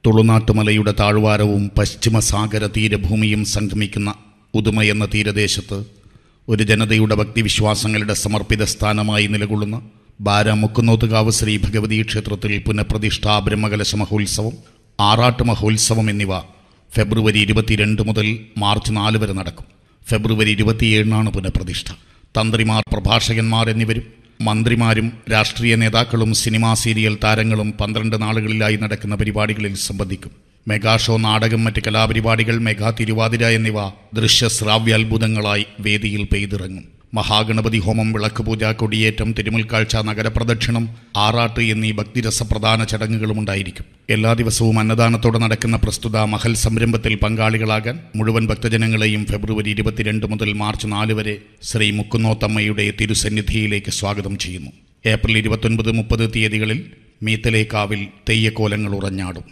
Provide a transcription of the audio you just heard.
തുളുനാട്ടുമലയുടെ താഴ്വാരവും പശ്ചിമസാഗര തീരഭൂമിയും സംഗമിക്കുന്ന ഉദുമ എന്ന തീരദേശത്ത് ഒരു ജനതയുടെ ഭക്തിവിശ്വാസങ്ങളുടെ സമർപ്പിത സ്ഥാനമായി നിലകൊള്ളുന്ന ബാര മുക്കുന്നോത്തുകാവ് ശ്രീ ഭഗവതി ക്ഷേത്രത്തിൽ പുനഃപ്രതിഷ്ഠാ ബ്രഹ്മകലശ മഹോത്സവം, ആറാട്ട് മഹോത്സവം എന്നിവ ഫെബ്രുവരി 22 മുതൽ മാർച്ച് 4 വരെ നടക്കും. ഫെബ്രുവരി 27 പുനഃപ്രതിഷ്ഠ. തന്ത്രിമാർ, പ്രഭാഷകന്മാർ എന്നിവരും മന്ത്രിമാരും രാഷ്ട്രീയ നേതാക്കളും സിനിമാ സീരിയൽ താരങ്ങളും 12 നാളുകളിലായി നടക്കുന്ന പരിപാടികളിൽ സംബന്ധിക്കും. മെഗാ ഷോ, നാടകം, മറ്റ് കലാപരിപാടികൾ, മെഗാ തിരുവാതിര എന്നിവ ദൃശ്യശ്രാവ്യാത്ഭുതങ്ങളായി വേദിയിൽ പെയ്തിറങ്ങും. മഹാഗണപതി ഹോമം, വിളക്കുപൂജ, കൊടിയേറ്റം, തിരുമുൽക്കാഴ്ച, നഗരപ്രദക്ഷിണം, ആറാട്ട് എന്നീ ഭക്തിരസപ്രധാന ചടങ്ങുകളും ഉണ്ടായിരിക്കും. എല്ലാ ദിവസവും അന്നദാനത്തോടെ നടക്കുന്ന പ്രസ്തുത മഹൽ സംരംഭത്തിൽ പങ്കാളികളാകാൻ മുഴുവൻ ഭക്തജനങ്ങളെയും ഫെബ്രുവരി 22 മുതൽ മാർച്ച് 4 വരെ ശ്രീ മുക്കുന്നോത്തമ്മയുടെ തിരുസന്നിധിയിലേക്ക് സ്വാഗതം ചെയ്യുന്നു. ഏപ്രിൽ 29, 30 തീയതികളിൽ മീത്തലേക്കാവിൽ തെയ്യക്കോലങ്ങൾ ഉറഞ്ഞാടും.